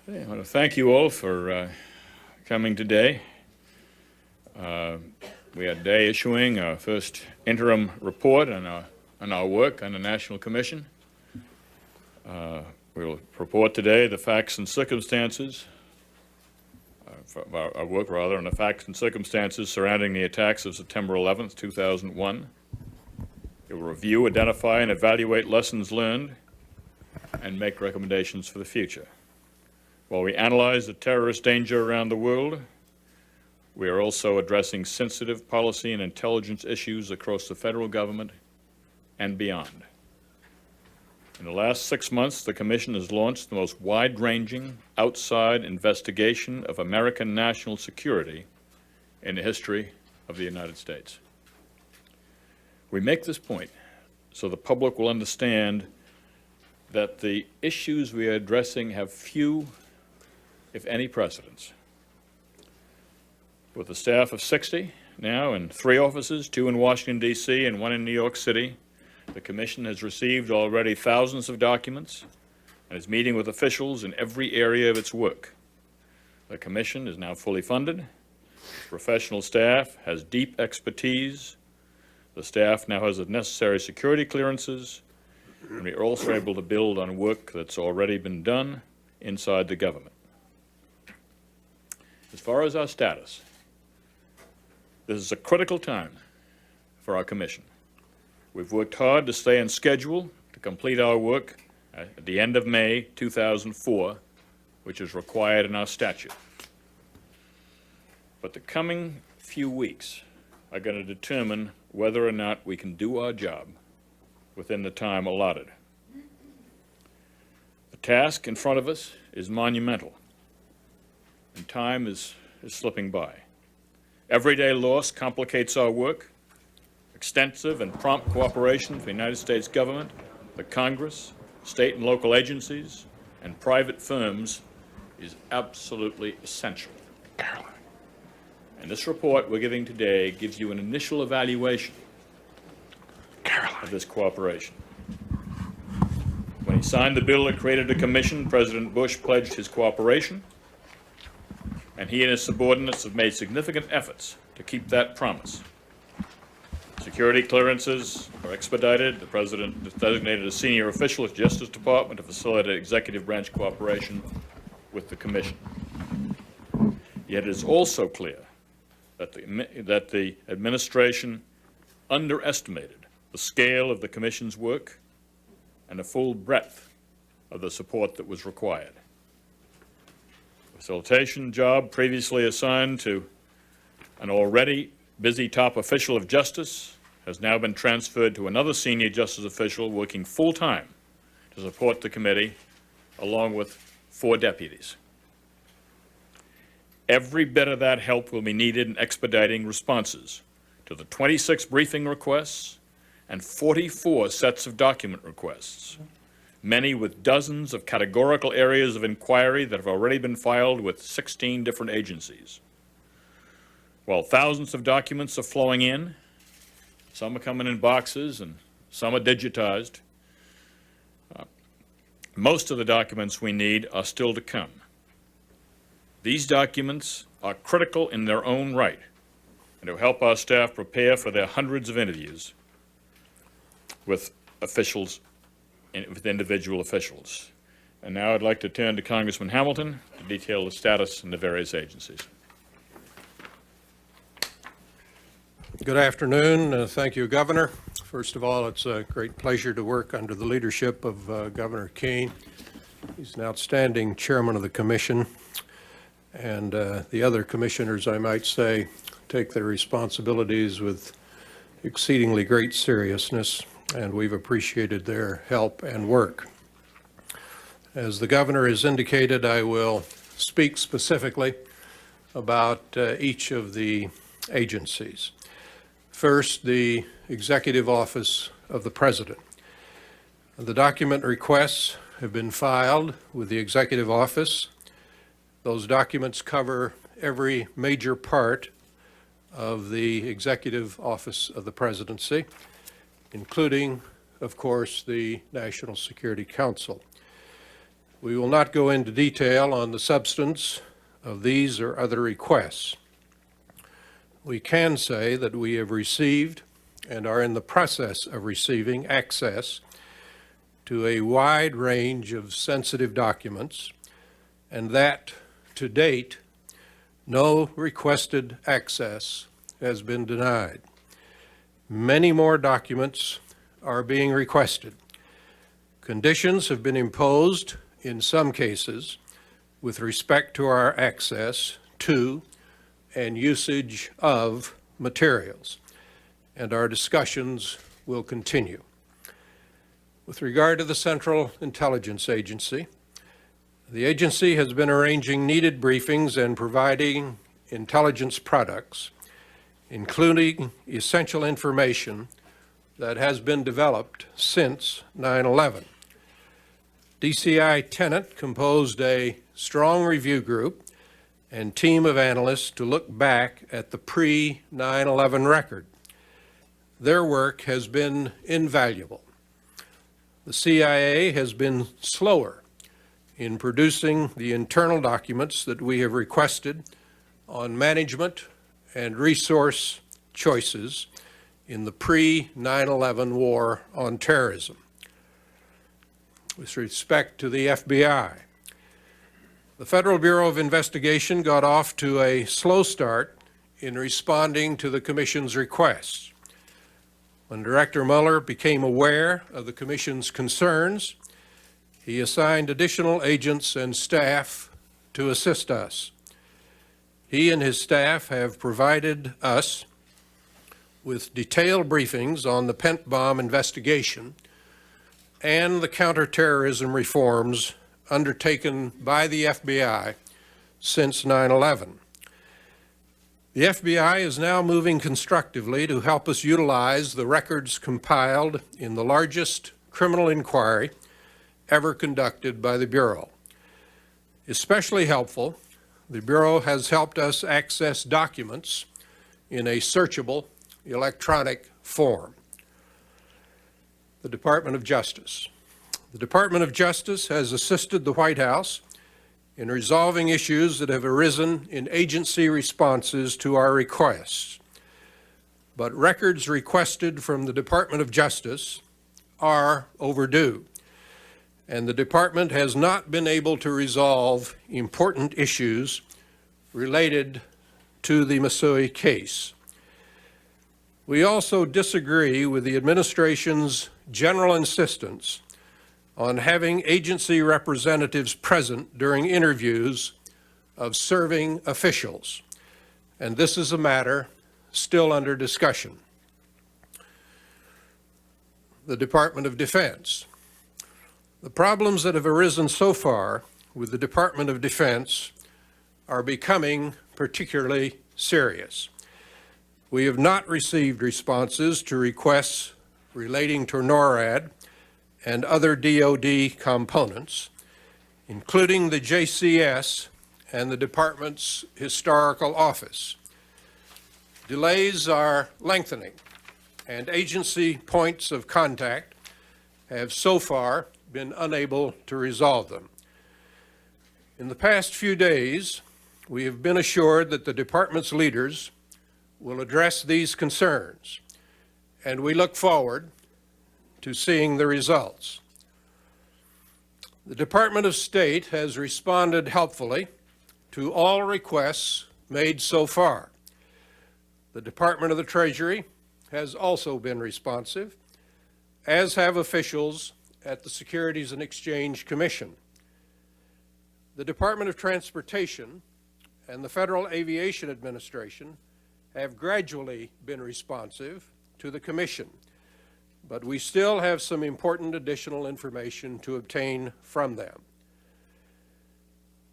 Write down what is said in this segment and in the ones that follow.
I want to thank you all for coming today. We had today issuing our first interim report on our work on the National Commission. We'll report today the facts and circumstances, our work rather, on the facts and circumstances surrounding the attacks of September 11th, 2001. It will review, identify, and evaluate lessons learned and make recommendations for the future. While we analyze the terrorist danger around the world, we are also addressing sensitive policy and intelligence issues across the federal government and beyond. In the last 6 months, the Commission has launched the most wide-ranging outside investigation of American national security in the history of the United States. We make this point so the public will understand that the issues we are addressing have few, if any, precedents. With a staff of 60 now in 3 offices, 2 in Washington, D.C. and 1 in New York City, the Commission has received already thousands of documents and is meeting with officials in every area of its work. The Commission is now fully funded. Its professional staff has deep expertise. The staff now has the necessary security clearances, and we are also able to build on work that's already been done inside the government. As far as our status, this is a critical time for our Commission. We've worked hard to stay on schedule to complete our work at the end of May 2004, which is required in our statute. But the coming few weeks are going to determine whether or not we can do our job within the time allotted. The task in front of us is monumental, and time is slipping by. Everyday loss complicates our work. Extensive and prompt cooperation from the United States government, the Congress, state and local agencies, and private firms is absolutely essential. And this report we're giving today gives you an initial evaluation of this cooperation. When he signed the bill that created a commission, President Bush pledged his cooperation, and he and his subordinates have made significant efforts to keep that promise. Security clearances are expedited. The President has designated a senior official at the Justice Department to facilitate executive branch cooperation with the Commission. Yet it is also clear that the administration underestimated the scale of the Commission's work and the full breadth of the support that was required. The facilitation job previously assigned to an already busy top official of justice has now been transferred to another senior justice official working full-time to support the committee, along with 4 deputies. Every bit of that help will be needed in expediting responses to the 26 briefing requests and 44 sets of document requests, many with dozens of categorical areas of inquiry that have already been filed with 16 different agencies. While thousands of documents are flowing in, some are coming in boxes and some are digitized, most of the documents we need are still to come. These documents are critical in their own right and to help our staff prepare for their hundreds of interviews with officials, with individual officials. And now I'd like to turn to Congressman Hamilton to detail the status in the various agencies. Good afternoon. Thank you, Governor. First of all, it's a great pleasure to work under the leadership of Governor Kean. He's an outstanding chairman of the Commission, and the other commissioners, I might say, take their responsibilities with exceedingly great seriousness, and we've appreciated their help and work. As the Governor has indicated, I will speak specifically about each of the agencies. First, the Executive Office of the President. The document requests have been filed with the Executive Office. Those documents cover every major part of the Executive Office of the Presidency, including, of course, the National Security Council. We will not go into detail on the substance of these or other requests. We can say that we have received and are in the process of receiving access to a wide range of sensitive documents, and that, to date, no requested access has been denied. Many more documents are being requested. Conditions have been imposed in some cases with respect to our access to and usage of materials, and our discussions will continue. With regard to the Central Intelligence Agency, the agency has been arranging needed briefings and providing intelligence products, including essential information that has been developed since 9/11. DCI Tenet composed a strong review group and team of analysts to look back at the pre-9/11 record. Their work has been invaluable. The CIA has been slower in producing the internal documents that we have requested on management and resource choices in the pre-9/11 war on terrorism. With respect to the FBI, the Federal Bureau of Investigation got off to a slow start in responding to the Commission's requests. When Director Mueller became aware of the Commission's concerns, he assigned additional agents and staff to assist us. He and his staff have provided us with detailed briefings on the Pent bomb investigation and the counterterrorism reforms undertaken by the FBI since 9/11. The FBI is now moving constructively to help us utilize the records compiled in the largest criminal inquiry ever conducted by the Bureau. Especially helpful, the Bureau has helped us access documents in a searchable electronic form. The Department of Justice. The Department of Justice has assisted the White House in resolving issues that have arisen in agency responses to our requests. But records requested from the Department of Justice are overdue, and the department has not been able to resolve important issues related to the Masui case. We also disagree with the administration's general insistence on having agency representatives present during interviews of serving officials, and this is a matter still under discussion. The Department of Defense. The problems that have arisen so far with the Department of Defense are becoming particularly serious. We have not received responses to requests relating to NORAD and other DoD components, including the JCS and the Department's Historical Office. Delays are lengthening, and agency points of contact have so far been unable to resolve them. In the past few days, we have been assured that the department's leaders will address these concerns, and we look forward to seeing the results. The Department of State has responded helpfully to all requests made so far. The Department of the Treasury has also been responsive, as have officials at the Securities and Exchange Commission. The Department of Transportation and the Federal Aviation Administration have gradually been responsive to the Commission, but we still have some important additional information to obtain from them.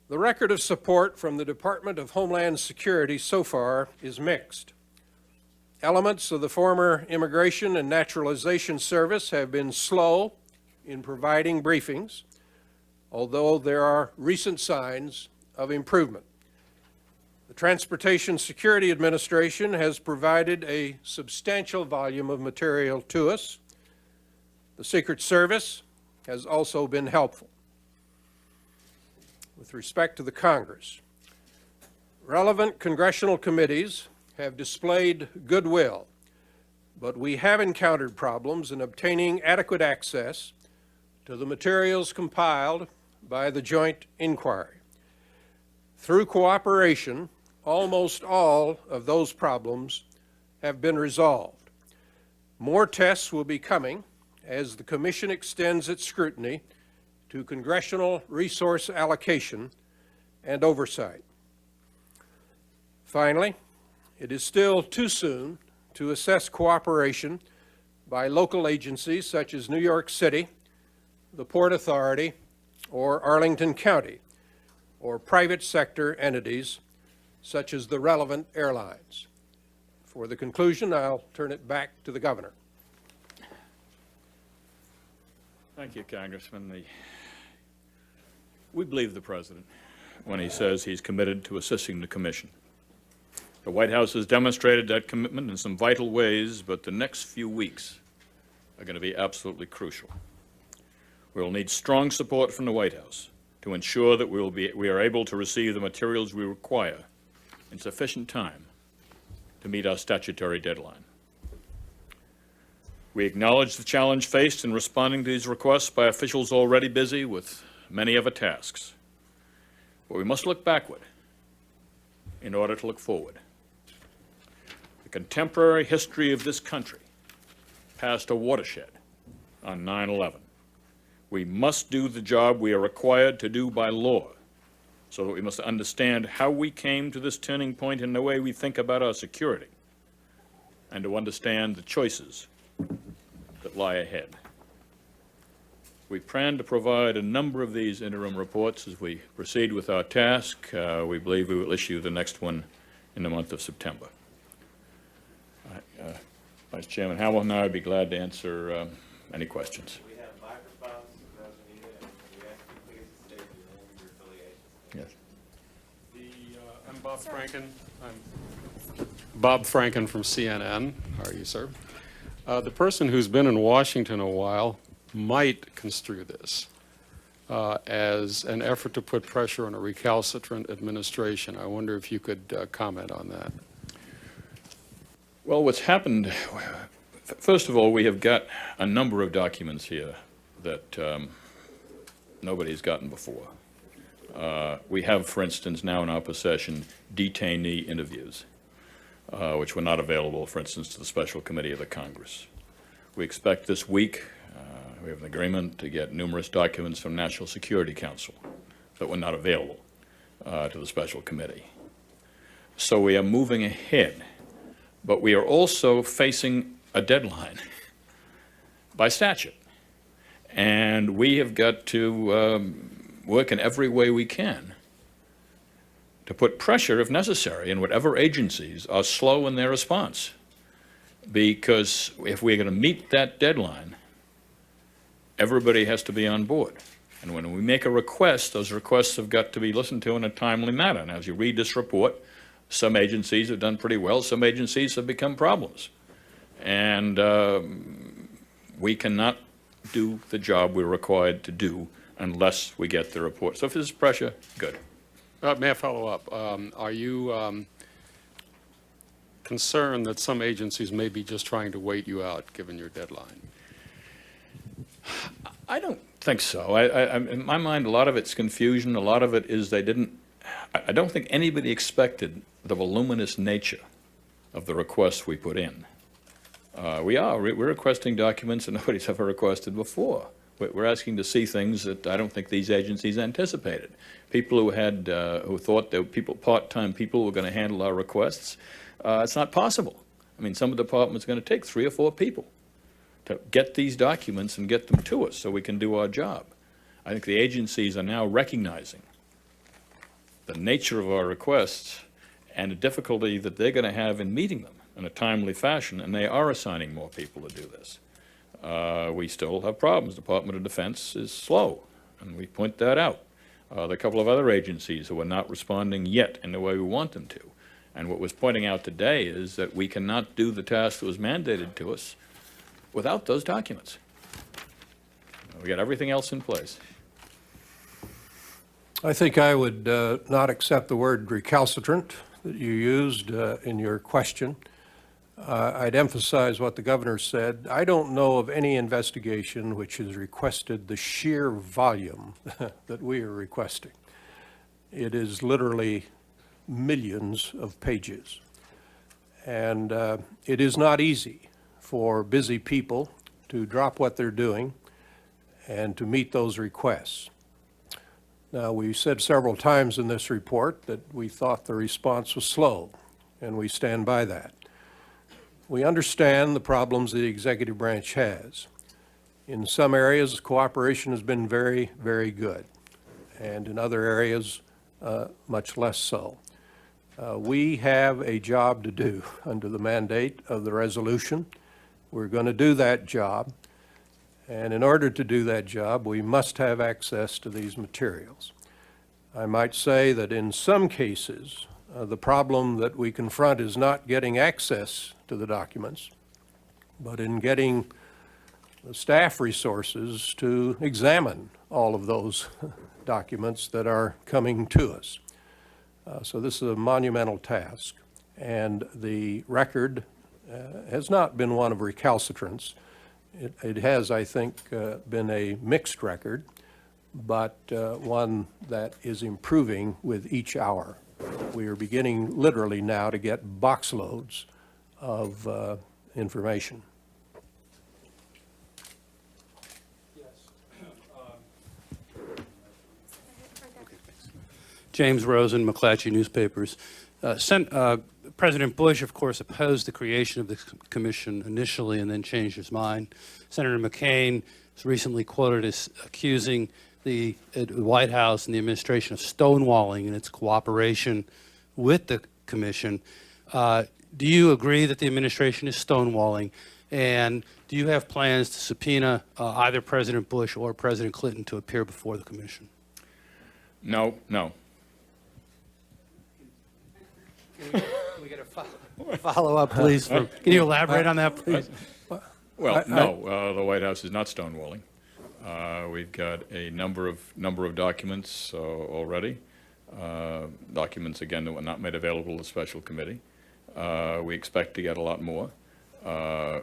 The record of support from the Department of Homeland Security so far is mixed. Elements of the former Immigration and Naturalization Service have been slow in providing briefings, although there are recent signs of improvement. The Transportation Security Administration has provided a substantial volume of material to us. The Secret Service has also been helpful. with respect to the Congress. Relevant congressional committees have displayed goodwill, but we have encountered problems in obtaining adequate access to the materials compiled by the joint inquiry. Through cooperation, almost all of those problems have been resolved. More tests will be coming as the Commission extends its scrutiny to congressional resource allocation and oversight. Finally, it is still too soon to assess cooperation by local agencies such as New York City, the Port Authority, or Arlington County, or private sector entities such as the relevant airlines. For the conclusion, I'll turn it back to the Governor. Thank you, Congressman. We believe the President when he says he's committed to assisting the Commission. The White House has demonstrated that commitment in some vital ways, but the next few weeks are going to be absolutely crucial. We'll need strong support from the White House to ensure that we are able to receive the materials we require in sufficient time to meet our statutory deadline. We acknowledge the challenge faced in responding to these requests by officials already busy with many other tasks. But we must look backward in order to look forward. The contemporary history of this country passed a watershed on 9/11. We must do the job we are required to do by law, so that we must understand how we came to this turning point in the way we think about our security, and to understand the choices that lie ahead. We plan to provide a number of these interim reports as we proceed with our task. We believe we will issue the next one in the month of September. Vice Chairman Hamilton and I would be glad to answer any questions. We have microphones for those who need it, and we ask you please to state your name and your affiliations. Yes. I'm Bob Franken. I'm Bob Franken from CNN. How are you, sir? The person who's been in Washington a while might construe this as an effort to put pressure on a recalcitrant administration. I wonder if you could comment on that. Well, what's happened, first of all, we have got a number of documents here that nobody's gotten before. We have, for instance, now in our possession, detainee interviews, which were not available, for instance, to the Special Committee of the Congress. We expect this week, we have an agreement to get numerous documents from National Security Council that were not available to the Special Committee. So we are moving ahead, but we are also facing a deadline by statute. And we have got to work in every way we can to put pressure, if necessary, in whatever agencies are slow in their response. Because if we're going to meet that deadline, everybody has to be on board. And when we make a request, those requests have got to be listened to in a timely manner. And as you read this report, some agencies have done pretty well, some agencies have become problems. And we cannot do the job we're required to do unless we get the report. So if there's pressure, good. May I follow up? Are you concerned that some agencies may be just trying to wait you out, given your deadline? I don't think so. In my mind, a lot of it's confusion. A lot of it is I don't think anybody expected the voluminous nature of the requests we put in. We're requesting documents that nobody's ever requested before. We're asking to see things that I don't think these agencies anticipated. People who thought that part-time people were going to handle our requests. It's not possible. I mean, some of the departments are going to take 3 or 4 people to get these documents and get them to us so we can do our job. I think the agencies are now recognizing the nature of our requests and the difficulty that they're going to have in meeting them in a timely fashion, and they are assigning more people to do this. We still have problems. Department of Defense is slow, and we point that out. There are a couple of other agencies who are not responding yet in the way we want them to. And what was pointing out today is that we cannot do the task that was mandated to us without those documents. We got everything else in place. I think I would not accept the word recalcitrant that you used in your question. I'd emphasize what the governor said. I don't know of any investigation which has requested the sheer volume that we are requesting. It is literally millions of pages. And it is not easy for busy people to drop what they're doing and to meet those requests. Now, we said several times in this report that we thought the response was slow, and we stand by that. We understand the problems the executive branch has. In some areas, cooperation has been very, very good, and in other areas, much less so. We have a job to do under the mandate of the resolution. We're going to do that job. And in order to do that job, we must have access to these materials. I might say that in some cases, the problem that we confront is not getting access to the documents, but in getting the staff resources to examine all of those documents that are coming to us. So this is a monumental task, and the record has not been one of recalcitrance. It has, I think, been a mixed record, but one that is improving with each hour. We are beginning literally now to get box loads of information. James Rosen, McClatchy Newspapers. President Bush, of course, opposed the creation of the commission initially and then changed his mind. Senator McCain was recently quoted as accusing the White House and the administration of stonewalling in its cooperation with the commission. Do you agree that the administration is stonewalling? And do you have plans to subpoena either President Bush or President Clinton to appear before the commission? No. Can we get a follow-up, please? Can you elaborate on that, please? Well, no, the White House is not stonewalling. We've got a number of documents already. Documents, again, that were not made available to the special committee. We expect to get a lot more.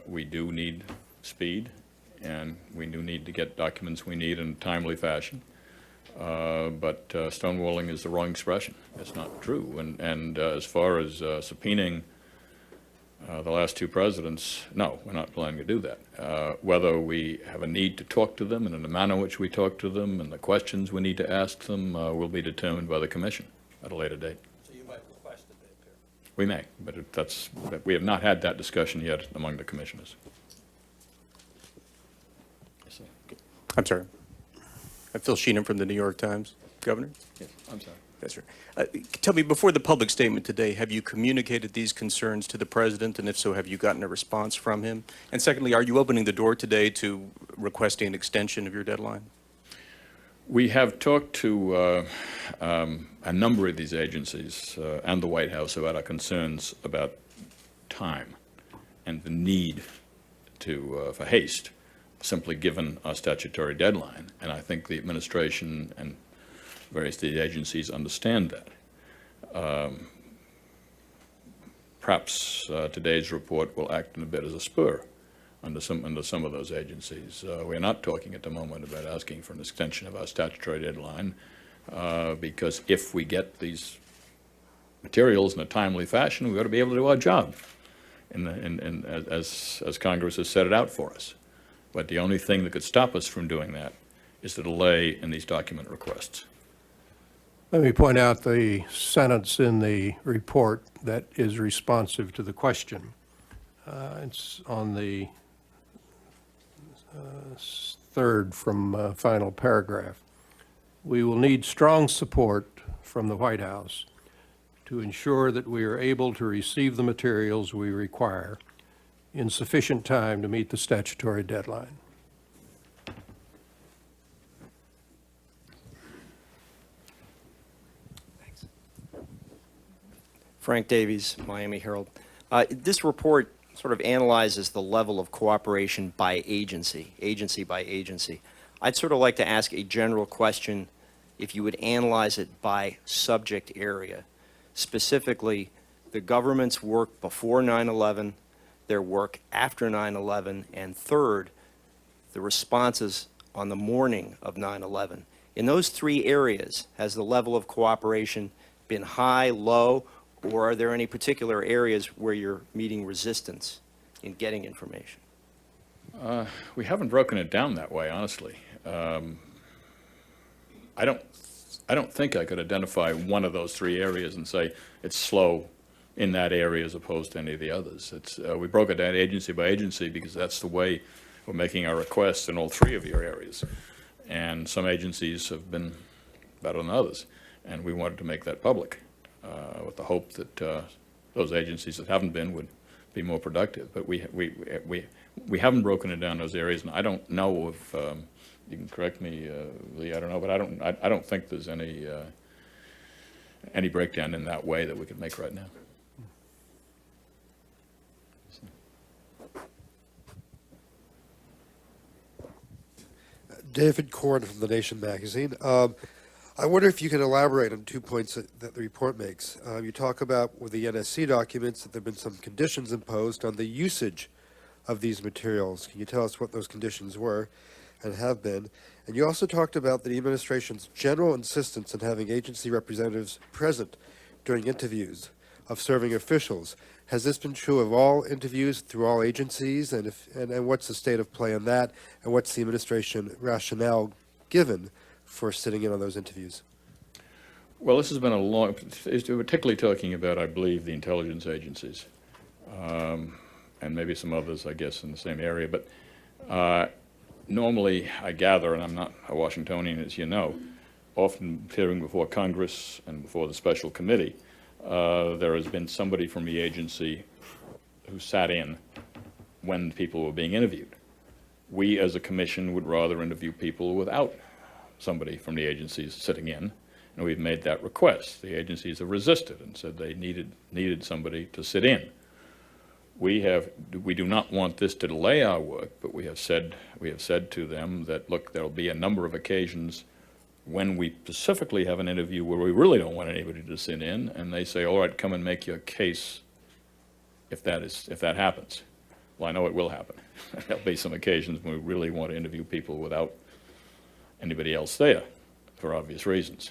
We do need speed, and we do need to get documents we need in a timely fashion. But stonewalling is the wrong expression. It's not true. And as far as subpoenaing the last two presidents, no, we're not planning to do that. Whether we have a need to talk to them and in the manner in which we talk to them and the questions we need to ask them will be determined by the commission at a later date. So you might request that they appear. We may, but we have not had that discussion yet among the commissioners. I'm sorry. I'm Phil Sheenan from the New York Times. Governor? Yes, I'm sorry. That's right. Tell me, before the public statement today, have you communicated these concerns to the president? And if so, have you gotten a response from him? And secondly, are you opening the door today to requesting an extension of your deadline? We have talked to a number of these agencies and the White House about our concerns about time and the need for haste, simply given our statutory deadline. And I think the administration and various state agencies understand that. Perhaps today's report will act in a bit as a spur under some of those agencies. We're not talking at the moment about asking for an extension of our statutory deadline because if we get these materials in a timely fashion, we've got to be able to do our job as Congress has set it out for us. But the only thing that could stop us from doing that is the delay in these document requests. Let me point out the sentence in the report that is responsive to the question. It's on the third from final paragraph. We will need strong support from the White House to ensure that we are able to receive the materials we require in sufficient time to meet the statutory deadline. Frank Davies, Miami Herald. This report sort of analyzes the level of cooperation by agency by agency. I'd sort of like to ask a general question. if you would analyze it by subject area, specifically the government's work before 9/11, their work after 9/11, and third, the responses on the morning of 9/11. In those three areas, has the level of cooperation been high, low, or are there any particular areas where you're meeting resistance in getting information? We haven't broken it down that way, honestly. I don't think I could identify one of those three areas and say it's slow in that area as opposed to any of the others. We broke it down agency by agency because that's the way we're making our requests in all three of your areas. And some agencies have been better than others, and we wanted to make that public with the hope that those agencies that haven't been would be more productive. But we haven't broken it down those areas, and I don't know if you can correct me, Lee. I don't know, but I don't think there's any breakdown in that way that we could make right now. David Korn from The Nation magazine. I wonder if you can elaborate on 2 points that the report makes. You talk about with the NSC documents that there have been some conditions imposed on the usage of these materials. Can you tell us what those conditions were and have been? And you also talked about the administration's general insistence on having agency representatives present during interviews of serving officials. Has this been true of all interviews through all agencies, and what's the state of play on that, and what's the administration rationale given for sitting in on those interviews? Well, this has been a long, particularly talking about, I believe, the intelligence agencies, and maybe some others, I guess, in the same area. But normally, I gather, and I'm not a Washingtonian, as you know, often appearing before Congress and before the special committee, there has been somebody from the agency who sat in when people were being interviewed. We, as a commission, would rather interview people without somebody from the agencies sitting in, and we've made that request. The agencies have resisted and said they needed somebody to sit in. We do not want this to delay our work, but we have said to them that, look, there'll be a number of occasions when we specifically have an interview where we really don't want anybody to sit in, and they say, all right, come and make your case if that happens. Well, I know it will happen. There'll be some occasions when we really want to interview people without anybody else there, for obvious reasons.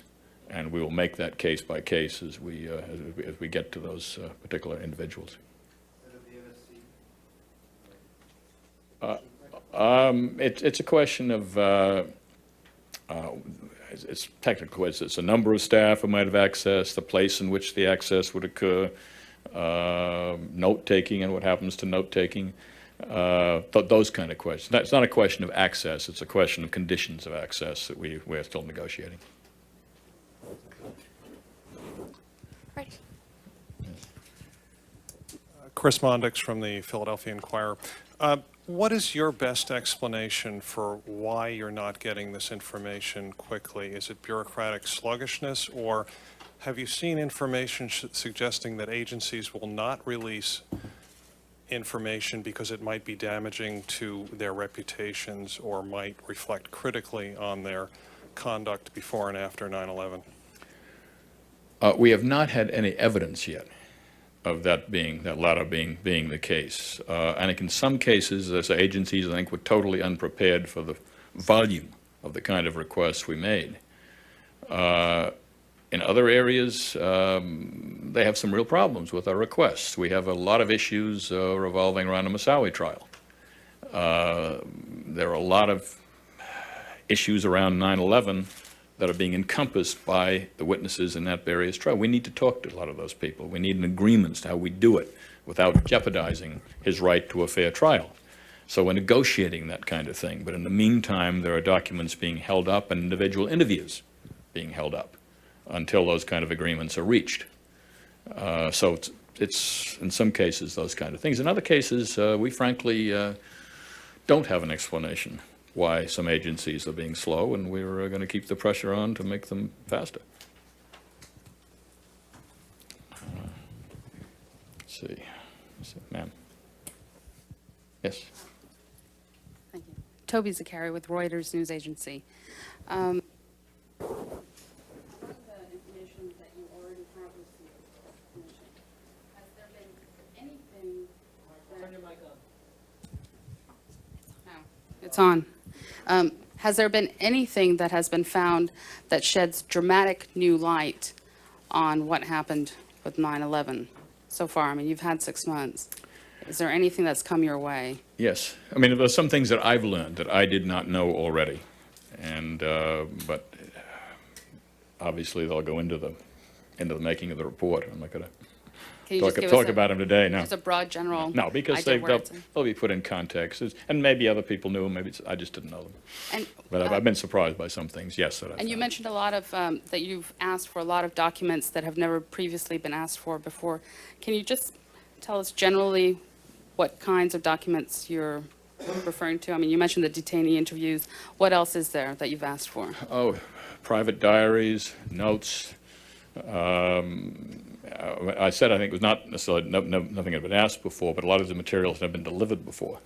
And we will make that case by case as we get to those particular individuals. It's a question of it's technical. It's a number of staff who might have access, the place in which the access would occur, note-taking and what happens to note-taking, those kind of questions. It's not a question of access, it's a question of conditions of access that we're still negotiating. Right. Chris Mondix from the Philadelphia Inquirer. What is your best explanation for why you're not getting this information quickly? Is it bureaucratic sluggishness, or have you seen information suggesting that agencies will not release information because it might be damaging to their reputations or might reflect critically on their conduct before and after 9/11? We have not had any evidence yet of that latter being the case. And in some cases, as agencies, I think, were totally unprepared for the volume of the kind of requests we made. In other areas, they have some real problems with our requests. We have a lot of issues revolving around the Moussaoui trial. There are a lot of issues around 9/11 that are being encompassed by the witnesses in that various trial. We need to talk to a lot of those people. We need an agreement as to how we do it without jeopardizing his right to a fair trial. So we're negotiating that kind of thing. But in the meantime, there are documents being held up and individual interviews being held up until those kind of agreements are reached. So it's in some cases those kind of things. In other cases, we frankly don't have an explanation why some agencies are being slow, and we're going to keep the pressure on to make them faster. Let's see. Ma'am. Yes. Thank you. Toby Zakari with Reuters News Agency. It's on. Has there been anything that has been found that sheds dramatic new light on what happened with 9/11 so far? I mean, you've had 6 months. Is there anything that's come your way? Yes. I mean, there's some things that I've learned that I did not know already. And, but obviously they'll go into the making of the report. I'm not going Can you to just give talk us about them today, no. just a broad general No, because idea of where it's in? they'll be put in context. And maybe other people knew them, maybe I just didn't know them. And, But I've been surprised by some things, yes, that I've and you found. mentioned a lot of, that you've asked for a lot of documents that have never previously been asked for before. Can you just tell us generally what kinds of documents you're referring to? I mean, you mentioned the detainee interviews. What else is there that you've asked for? Oh, private diaries, notes. I said I think it was not necessarily, nothing had been asked before, but a lot of the materials have been delivered before,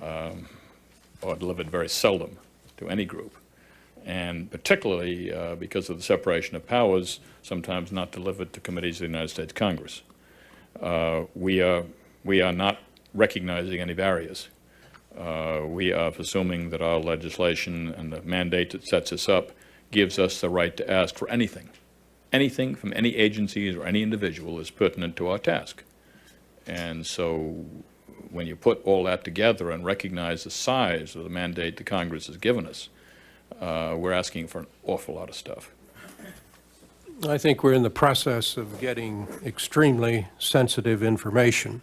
or delivered very seldom to any group. And particularly because of the separation of powers, sometimes not delivered to committees of the United States Congress. We are not recognizing any barriers. We are presuming that our legislation and the mandate that sets us up gives us the right to ask for anything. Anything from any agencies or any individual is pertinent to our task. And so when you put all that together and recognize the size of the mandate the Congress has given us, we're asking for an awful lot of stuff. I think we're in the process of getting extremely sensitive information.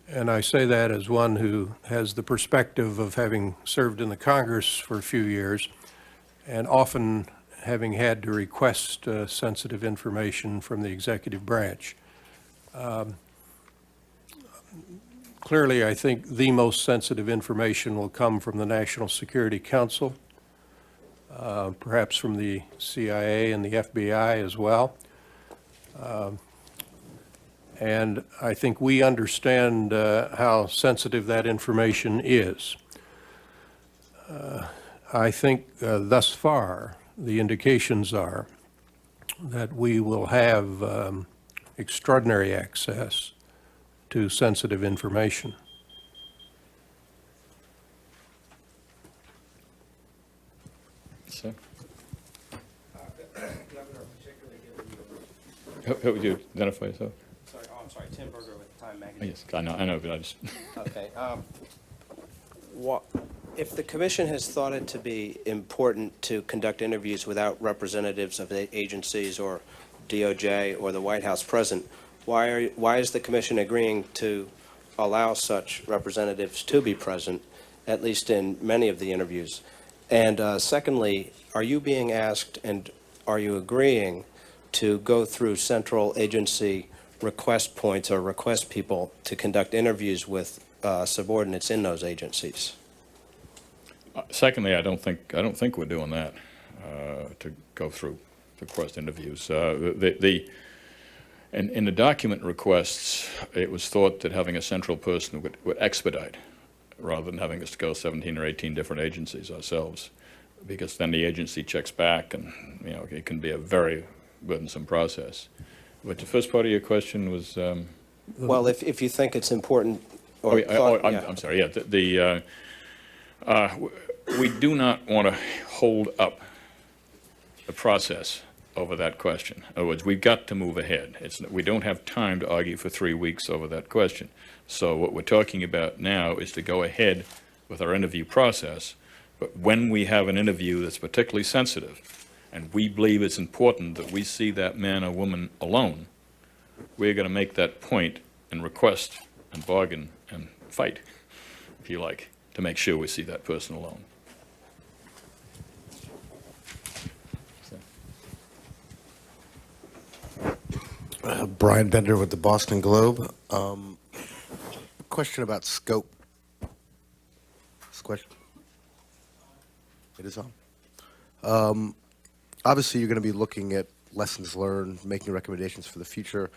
And I say that as one who has the perspective of having served in the Congress for a few years and often having had to request sensitive information from the executive branch. Clearly, I think the most sensitive information will come from the National Security Council, perhaps from the CIA and the FBI as well. And I think we understand how sensitive that information is. I think thus far, the indications are that we will have extraordinary access to sensitive information. So, how would you identify yourself? Sorry, I'm sorry, Tim Berger with Time Oh, Magazine. yes, I know, but I just, Okay. If the commission has thought it to be important to conduct interviews without representatives of the agencies or DOJ or the White House present, why is the commission agreeing to allow such representatives to be present, at least in many of the interviews? And secondly, are you being asked and are you agreeing to go through central agency request points or request people to conduct interviews with subordinates in those agencies? secondly, I don't think we're doing that, to go through request interviews. In the document requests, it was thought that having a central person would expedite, rather than having us to go 17 or 18 different agencies ourselves, because then the agency checks back, and it can be a very burdensome process. But the first part of your question was, Well, if you think it's important, or thought- yeah. I'm sorry. Yeah, we do not want to hold up the process over that question. In other words, we've got to move ahead. We don't have time to argue for 3 weeks over that question. So what we're talking about now is to go ahead with our interview process, but when we have an interview that's particularly sensitive, and we believe it's important that we see that man or woman alone, we're going to make that point and request and bargain and fight, if you like, to make sure we see that person alone. Brian Bender with the Boston Globe. Question about scope. This question? It is on. Obviously, you're going to be looking at lessons learned, making recommendations for the future.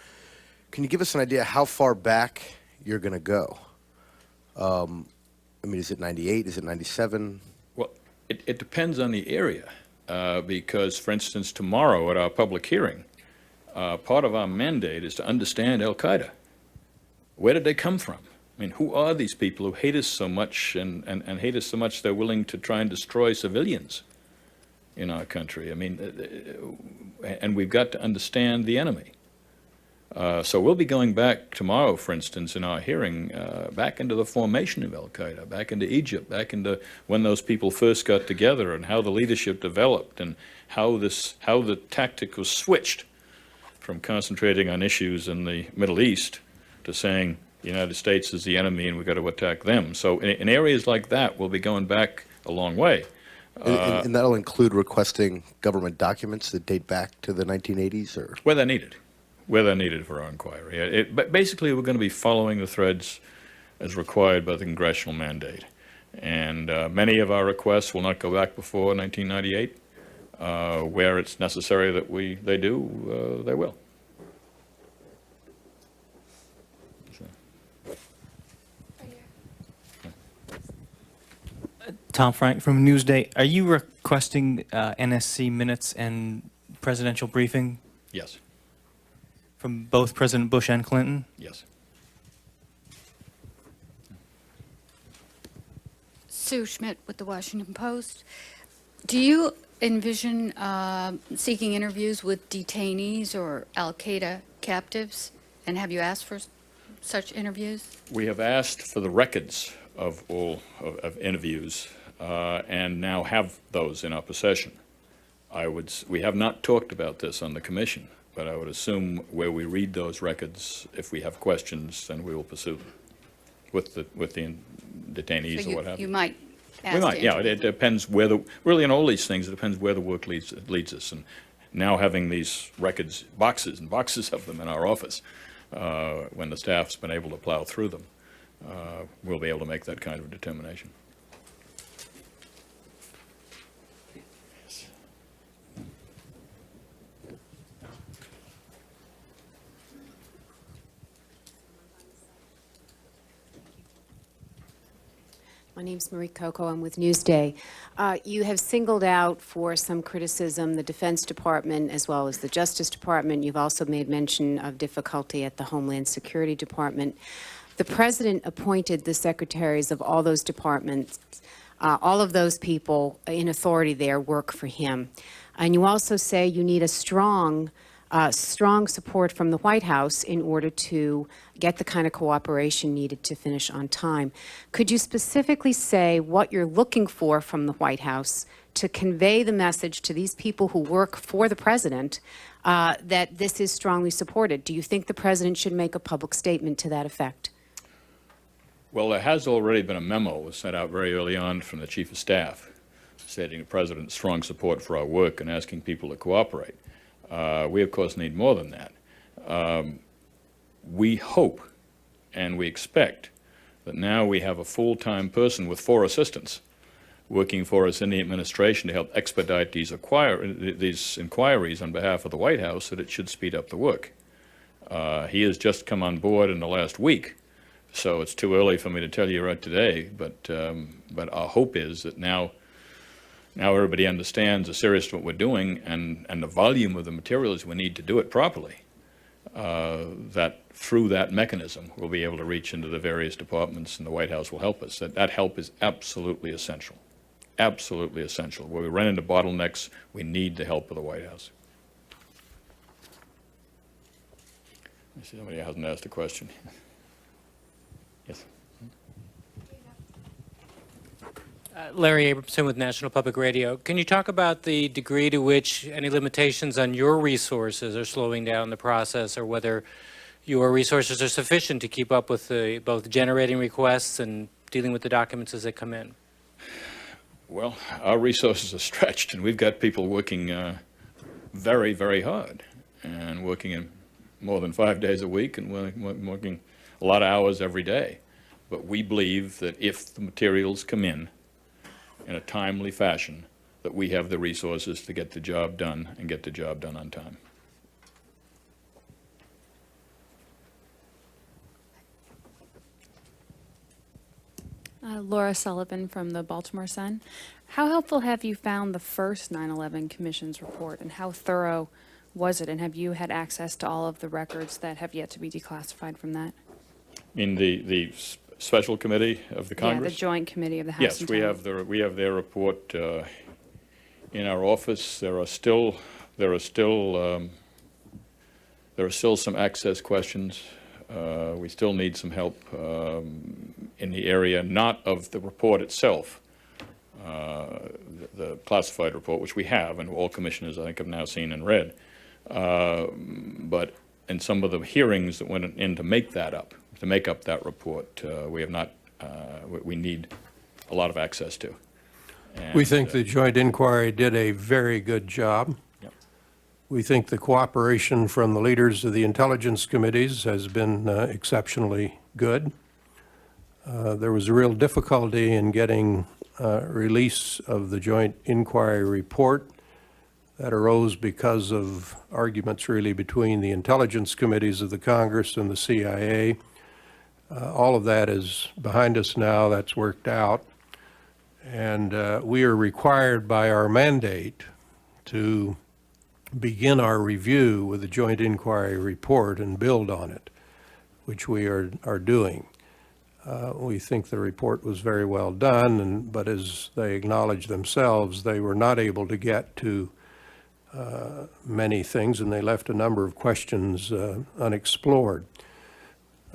Can you give us an idea how far back you're going to go? I mean, is it 98? Is it 97? Well, it depends on the area, because, for instance, tomorrow at our public hearing, part of our mandate is to understand al-Qaeda. Where did they come from? I mean, who are these people who hate us so much and hate us so much they're willing to try and destroy civilians in our country? I mean, and we've got to understand the enemy. So we'll be going back tomorrow, for instance, in our hearing, back into the formation of Al-Qaeda, back into Egypt, back into when those people first got together and how the leadership developed and how the tactic was switched from concentrating on issues in the Middle East to saying the United States is the enemy and we've got to attack them. So in areas like that, we'll be going back a long way. And that'll include requesting government documents that date back to the 1980s, or? Where they're needed for our inquiry. But basically, we're going to be following the threads as required by the congressional mandate. And many of our requests will not go back before 1998. Where it's necessary that they do, they will. Tom Frank from Newsday. Are you requesting NSC minutes and presidential briefing Yes. from both President Bush and Clinton? Yes. Sue Schmidt with the Washington Post. Do you envision seeking interviews with detainees or Al-Qaeda captives? And have you asked for such interviews? We have asked for the records of all of interviews and now have those in our possession. We have not talked about this on the commission, but I would assume where we read those records, if we have questions, then we will pursue them with the detainees So or what have you. You might ask We might, to yeah. interview. It depends really in all these things, it depends where the work leads us. And now having these records, boxes and boxes of them in our office, when the staff's been able to plow through them, we'll be able to make that kind of determination. My name's Marie Coco. I'm with Newsday. You have singled out for some criticism the Defense Department as well as the Justice Department. You've also made mention of difficulty at the Homeland Security Department. The President appointed the secretaries of all those departments. All of those people in authority there work for him. And you also say you need a strong support from the White House in order to get the kind of cooperation needed to finish on time. Could you specifically say what you're looking for from the White House to convey the message to these people who work for the President that this is strongly supported? Do you think the President should make a public statement to that effect? Well, there has already been a memo that was sent out very early on from the Chief of Staff stating the President's strong support for our work and asking people to cooperate. We, of course, need more than that. We hope and we expect that now we have a full-time person with 4 assistants working for us in the administration to help expedite these inquiries on behalf of the White House, that it should speed up the work. He has just come on board in the last week, so it's too early for me to tell you right today, but our hope is that now everybody understands the seriousness of what we're doing and the volume of the materials we need to do it properly, that through that mechanism we'll be able to reach into the various departments and the White House will help us. That help is absolutely essential. Absolutely essential. Where we run into bottlenecks, we need the help of the White House. I see somebody hasn't asked a question. Yes. Larry Abramson with National Public Radio. Can you talk about the degree to which any limitations on your resources are slowing down the process, or whether your resources are sufficient to keep up with both generating requests and dealing with the documents as they come in? Well, our resources are stretched, and we've got people working very, very hard, and working in more than 5 days a week, and working a lot of hours every day. But we believe that if the materials come in a timely fashion, that we have the resources to get the job done and get the job done on time. Laura Sullivan from the Baltimore Sun. How helpful have you found the first 9/11 Commission's report, and how thorough was it? And have you had access to all of the records that have yet to be declassified from that? I mean, Special Committee of the Yeah, Congress? the Joint Committee of the House Yes, and we Senate. have we have their report in our office. There are still some access questions. We still need some help in the area, not of the report itself, the classified report, which we have, and all commissioners, I think, have now seen and read. But in some of the hearings that went in to make up that report, we have not, we need a lot of access to. We And, think the joint inquiry did a very good job. Yep. We think the cooperation from the leaders of the intelligence committees has been exceptionally good. There was a real difficulty in getting release of the joint inquiry report. That arose because of arguments really between the intelligence committees of the Congress and the CIA. All of that is behind us now. That's worked out. And we are required by our mandate to begin our review with the joint inquiry report and build on it, which we are doing. We think the report was very well done, but as they acknowledge themselves, they were not able to get to many things, and they left a number of questions unexplored.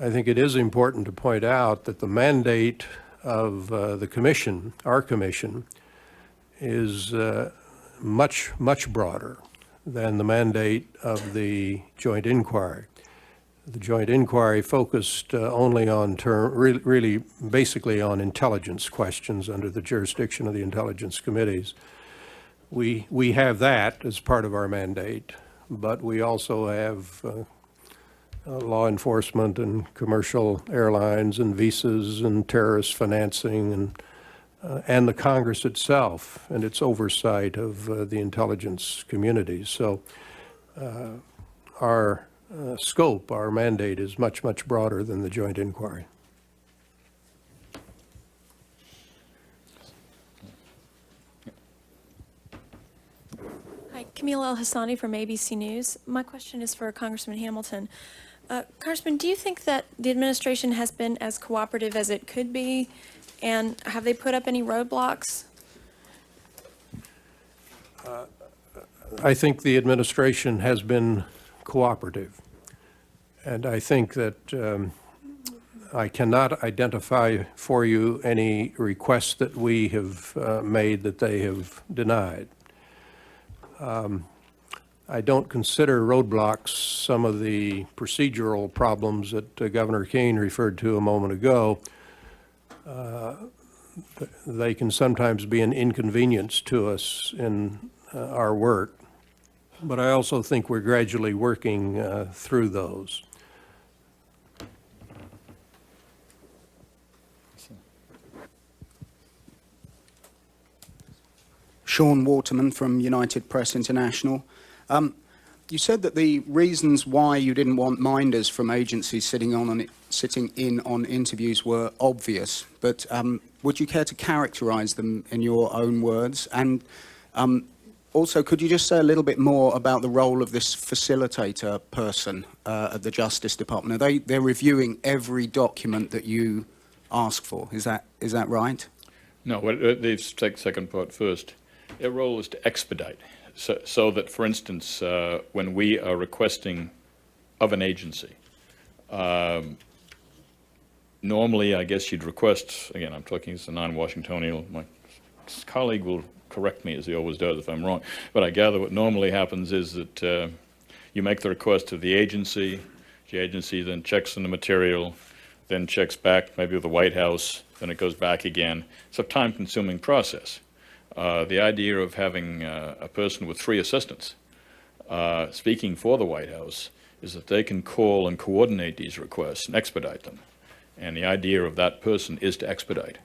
I think it is important to point out that the mandate of the commission, our commission, is much, much broader than the mandate of the joint inquiry. The joint inquiry focused only on really basically on intelligence questions under the jurisdiction of the intelligence committees. We have that as part of our mandate, but we also have law enforcement and commercial airlines and visas and terrorist financing and the Congress itself and its oversight of the intelligence communities. So our scope, our mandate is much, much broader than the joint inquiry. Hi, Camille El-Hassani from ABC News. My question is for Congressman Hamilton. Congressman, do you think that the administration has been as cooperative as it could be, and have they put up any roadblocks? I think the administration has been cooperative, and I think that I cannot identify for you any requests that we have made that they have denied. I don't consider roadblocks some of the procedural problems that Governor Kean referred to a moment ago. They can sometimes be an inconvenience to us in our work, but I also think we're gradually working through those. Sean Waterman from United Press International. You said that the reasons why you didn't want minders from agencies sitting in on interviews were obvious, but would you care to characterize them in your own words? And also, could you just say a little bit more about the role of this facilitator person at the Justice Department? They're reviewing every document that you ask for. Is that right? No, let's take the second part first. Their role is to expedite, so that, for instance, when we are requesting of an agency, normally, I guess you'd request, again, I'm talking as a non-Washingtonian, my colleague will correct me as he always does if I'm wrong, but I gather what normally happens is that you make the request to the agency then checks on the material, then checks back maybe with the White House, then it goes back again. It's a time-consuming process. The idea of having a person with 3 assistants speaking for the White House is that they can call and coordinate these requests and expedite them. And the idea of that person is to expedite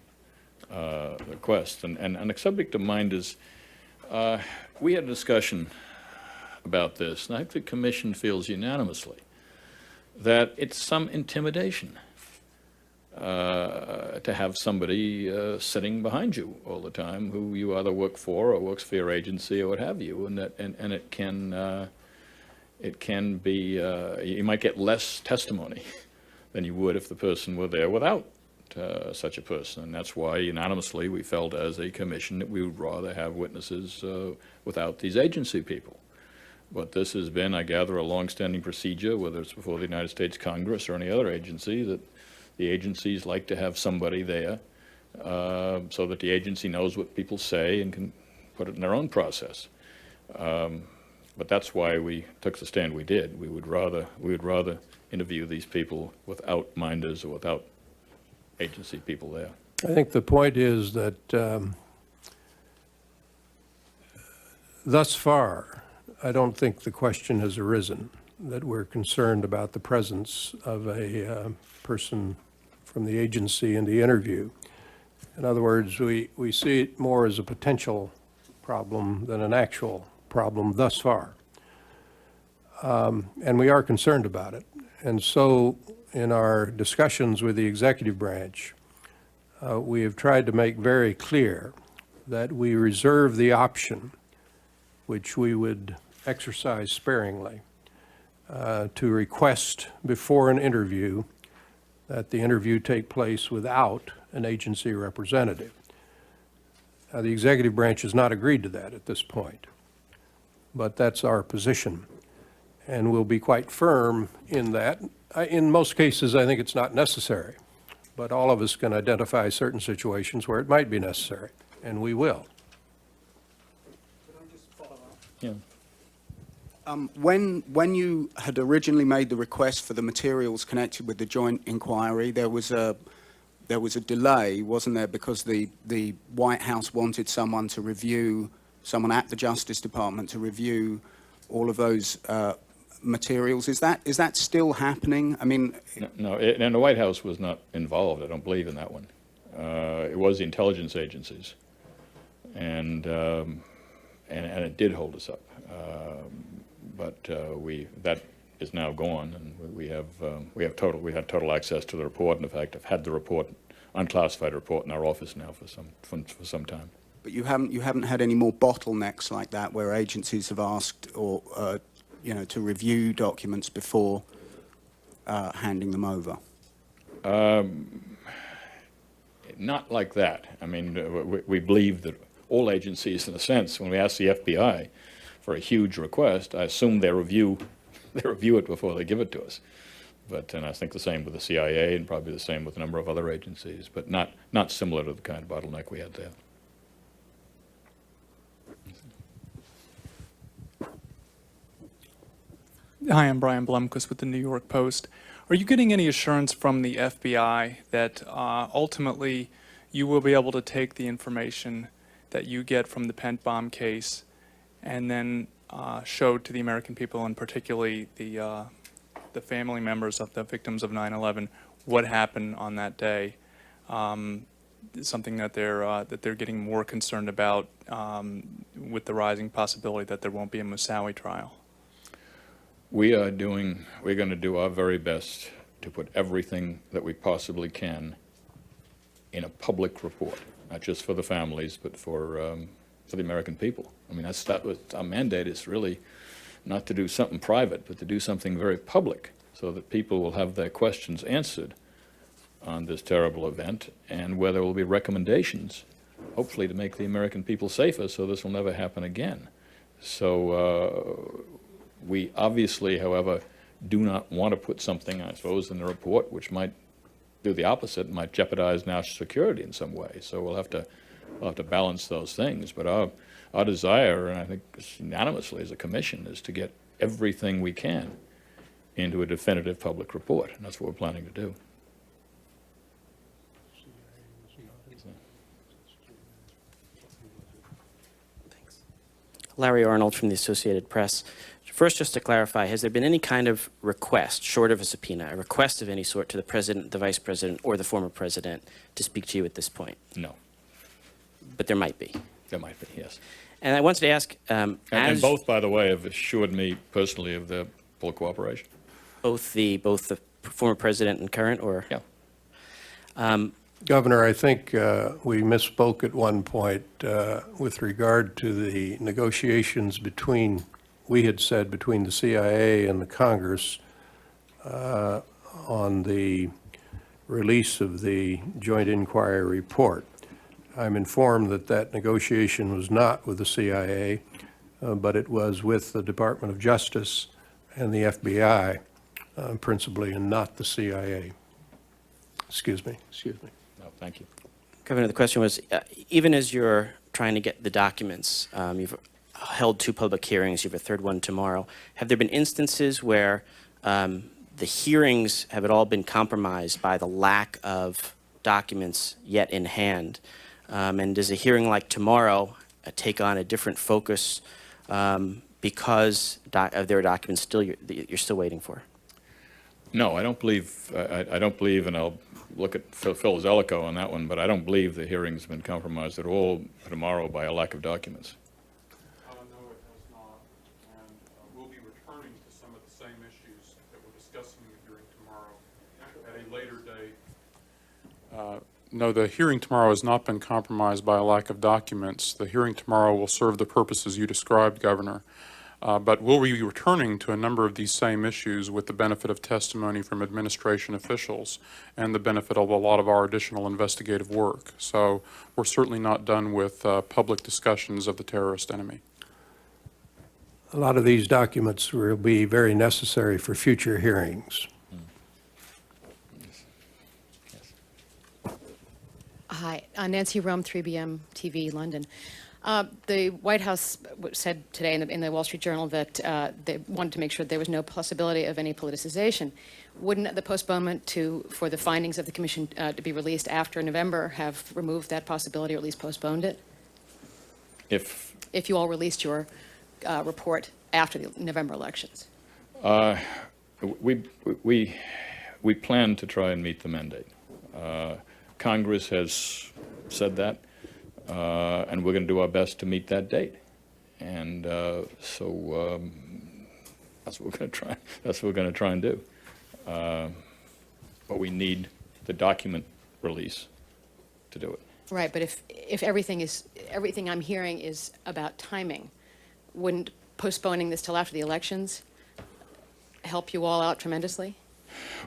the request. And the subject of mind is, we had a discussion about this, and I think the Commission feels unanimously that it's some intimidation to have somebody sitting behind you all the time who you either work for or works for your agency or what have you, and it can be you might get less testimony than you would if the person were there without such a person. And that's why unanimously we felt as a commission that we would rather have witnesses without these agency people. But this has been, I gather, a longstanding procedure, whether it's before the United States Congress or any other agency, that the agencies like to have somebody there so that the agency knows what people say and can put it in their own process. But that's why we took the stand we did. We would rather interview these people without minders or without agency people there. I think the point is that thus far, I don't think the question has arisen that we're concerned about the presence of a person from the agency in the interview. In other words, we see it more as a potential problem than an actual problem thus far. And we are concerned about it. And so in our discussions with the executive branch, we have tried to make very clear that we reserve the option, which we would exercise sparingly, to request before an interview that the interview take place without an agency representative. The executive branch has not agreed to that at this point, but that's our position. And we'll be quite firm in that. In most cases, I think it's not necessary, but all of us can identify certain situations where it might be necessary, and we will. Yeah. When you had originally made the request for the materials connected with the joint inquiry, there was a delay, wasn't there, because the White House wanted someone at the Justice Department to review all of those materials. Is that still happening? I mean, no, and the White House was not involved. I don't believe in that one. It was the intelligence agencies, and it did hold us up. But that is now gone, and we had total access to the report. And in fact, I've had the report, unclassified report, in our office now for some time. but you haven't had any more bottlenecks like that where agencies have asked or to review documents before handing them over. Not like that. I mean, we believe that all agencies, in a sense, when we ask the FBI for a huge request, I assume they review it before they give it to us. And I think the same with the CIA, and probably the same with a number of other agencies, but not similar to the kind of bottleneck we had there. Hi, I'm Brian Blumquist with the New York Post. Are you getting any assurance from the FBI that ultimately you will be able to take the information that you get from the Pent bomb case and then show to the American people, and particularly the family members of the victims of 9/11, what happened on that day? Something that they're getting more concerned about with the rising possibility that there won't be a Moussaoui trial. We're going to do our very best to put everything that we possibly can in a public report, not just for the families, but for the American people. I mean, our mandate is really not to do something private, but to do something very public, so that people will have their questions answered on this terrible event, and where there will be recommendations, hopefully to make the American people safer, so this will never happen again. So we obviously, however, do not want to put something, I suppose, in the report which might do the opposite, might jeopardize national security in some way. So we'll have to balance those things. But our desire, and I think unanimously as a commission, is to get everything we can into a definitive public report, and that's what we're planning to do. Larry Arnold from the Associated Press. First, just to clarify, has there been any kind of request, short of a subpoena, a request of any sort to the President, the Vice President, or the former President to speak to you at this point? No. But there might be? There might be, yes. And I wanted to ask... and both, by the way, have assured me personally of their full cooperation. Both the former President and current, or? Yeah. Governor, I think we misspoke at one point with regard to the negotiations we had said between the CIA and the Congress on the release of the Joint Inquiry Report. I'm informed that that negotiation was not with the CIA, but it was with the Department of Justice and the FBI, principally, and not the CIA. Excuse me. No, thank you. Governor, the question was, even as you're trying to get the documents, you've held 2 public hearings, you have a 3rd one tomorrow. Have there been instances where the hearings have it all been compromised by the lack of documents yet in hand? And does a hearing like tomorrow take on a different focus because there are documents you're still waiting for? No, I don't believe, I don't believe, and I'll look at Phil Zellico on that one, but I don't believe the hearing's been compromised at all tomorrow by a lack of documents. No, it has not. And we'll be returning to some of the same issues that we're discussing in the hearing tomorrow at a later date. No, the hearing tomorrow has not been compromised by a lack of documents. The hearing tomorrow will serve the purposes you described, Governor. But we'll be returning to a number of these same issues with the benefit of testimony from administration officials and the benefit of a lot of our additional investigative work. So we're certainly not done with public discussions of the terrorist enemy. A lot of these documents will be very necessary for future hearings. Hi, Nancy Rome, 3BM TV, London. The White House said today in the Wall Street Journal that they wanted to make sure there was no possibility of any politicization. Wouldn't the postponement for the findings of the commission to be released after November have removed that possibility, or at least postponed it? If you all released your report after the November elections? We plan to try and meet the mandate. Congress has said that, and we're going to do our best to meet that date. And so that's what we're going to try. That's what we're going to try and do. But we need the document release to do it. Right, but if everything I'm hearing is about timing, wouldn't postponing this till after the elections help you all out tremendously?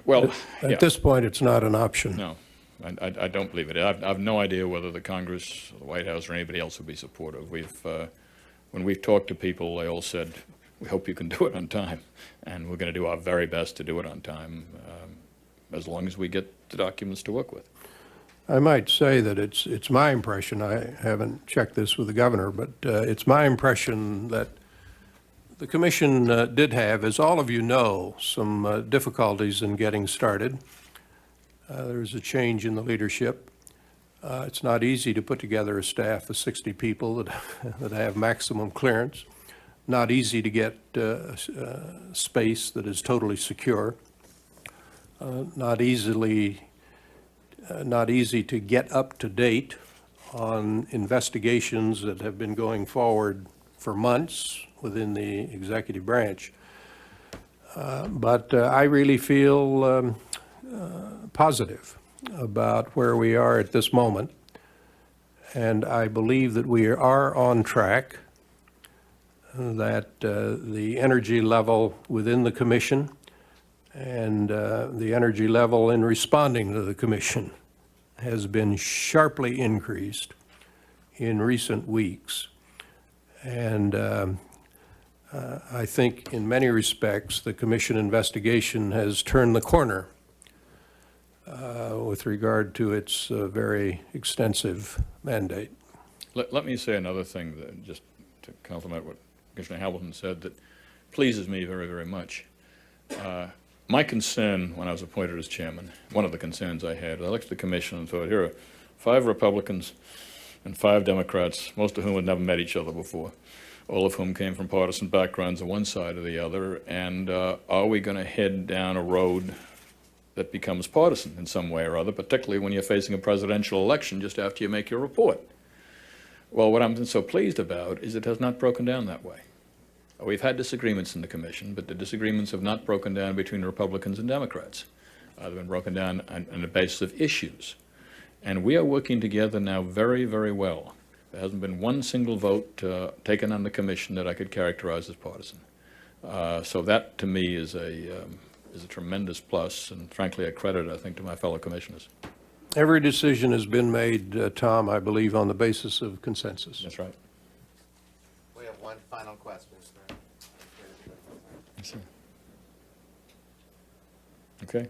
Well, at this point, it's not an option. No, I don't believe it. I have no idea whether the Congress, the White House, or anybody else would be supportive. When we've talked to people, they all said, we hope you can do it on time, and we're going to do our very best to do it on time, as long as we get the documents to work with. I might say that it's my impression, I haven't checked this with the governor, but it's my impression that the commission did have, as all of you know, some difficulties in getting started. There's a change in the leadership. It's not easy to put together a staff of 60 people that have maximum clearance. Not easy to get space that is totally secure. Not easy to get up to date on investigations that have been going forward for months within the executive branch. But I really feel positive about where we are at this moment, and I believe that we are on track, that the energy level within the commission and the energy level in responding to the commission has been sharply increased in recent weeks. And I think in many respects the commission investigation has turned the corner with regard to its very extensive mandate. Let me say another thing, that just to compliment what Commissioner Hamilton said, that pleases me very, very much. My concern when I was appointed as chairman, one of the concerns I had, I looked at the commission and thought, here are 5 Republicans and 5 Democrats, most of whom had never met each other before, all of whom came from partisan backgrounds on one side or the other, and are we going to head down a road that becomes partisan in some way or other, particularly when you're facing a presidential election just after you make your report? Well, what I'm so pleased about is it has not broken down that way. We've had disagreements in the commission, but the disagreements have not broken down between Republicans and Democrats. They've been broken down on the basis of issues. And we are working together now very, very well. There hasn't been one single vote taken on the commission that I could characterize as partisan. So that, to me, is is a tremendous plus, and frankly, a credit, I think, to my fellow commissioners. Every decision has been made, Tom, I believe, on the basis of consensus. That's right. We have one final question, sir. Yes, sir. Okay.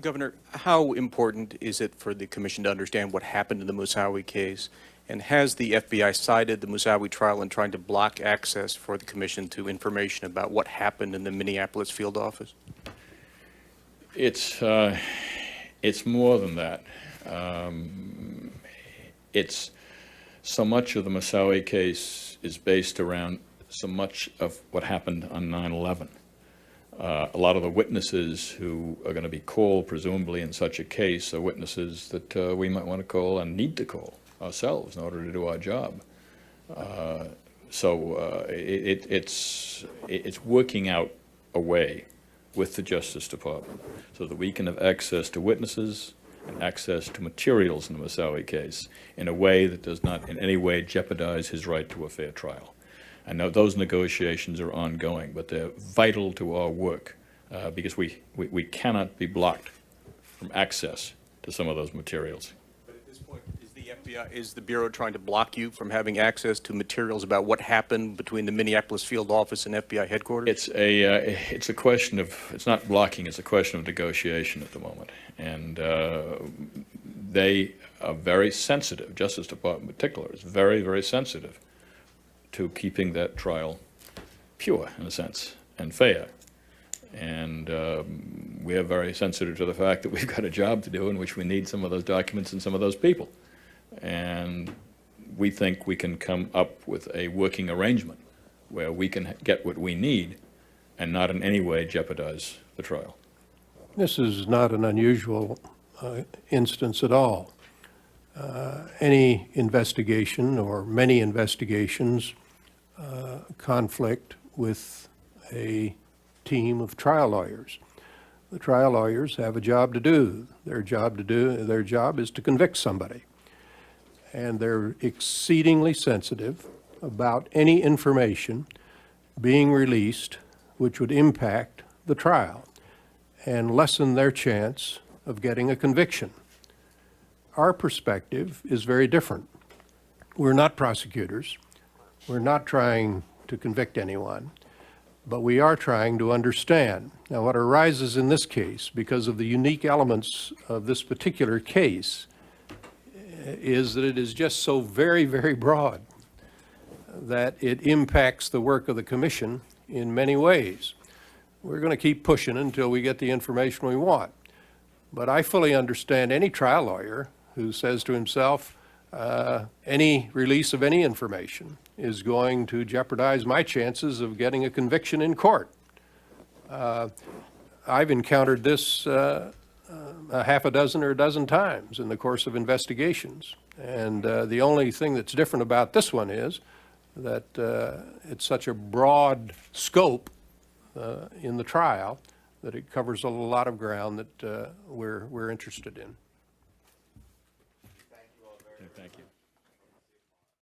Governor, how important is it for the commission to understand what happened in the Moussaoui case? And has the FBI cited the Moussaoui trial in trying to block access for the commission to information about what happened in the Minneapolis field office? It's more than that. It's so much of the Moussaoui case is based around so much of what happened on 9/11. A lot of the witnesses who are going to be called, presumably in such a case, are witnesses that we might want to call and need to call ourselves in order to do our job. It's working out a way with the Justice Department so that we can have access to witnesses and access to materials in the Moussaoui case in a way that does not in any way jeopardize his right to a fair trial. I know those negotiations are ongoing, but they're vital to our work because we cannot be blocked from access to some of those materials. But at this point, is the Bureau trying to block you from having access to materials about what happened between the Minneapolis field office and FBI headquarters? It's a question of, it's not blocking, it's a question of negotiation at the moment. And they are very sensitive, Justice Department in particular is very, very sensitive to keeping that trial pure, in a sense, and fair. And we are very sensitive to the fact that we've got a job to do in which we need some of those documents and some of those people. And we think we can come up with a working arrangement where we can get what we need and not in any way jeopardize the trial. This is not an unusual instance at all. Any investigation or many investigations conflict with a team of trial lawyers. The trial lawyers have a job to do. Their job is to convict somebody. And they're exceedingly sensitive about any information being released which would impact the trial and lessen their chance of getting a conviction. Our perspective is very different. We're not prosecutors. We're not trying to convict anyone, but we are trying to understand. Now, what arises in this case, because of the unique elements of this particular case, is that it is just so very, very broad that it impacts the work of the commission in many ways. We're going to keep pushing until we get the information we want. But I fully understand any trial lawyer who says to himself, any release of any information is going to jeopardize my chances of getting a conviction in court. I've encountered this a half a dozen or a dozen times in the course of investigations. And the only thing that's different about this one is that it's such a broad scope in the trial that it covers a lot of ground that we're interested in.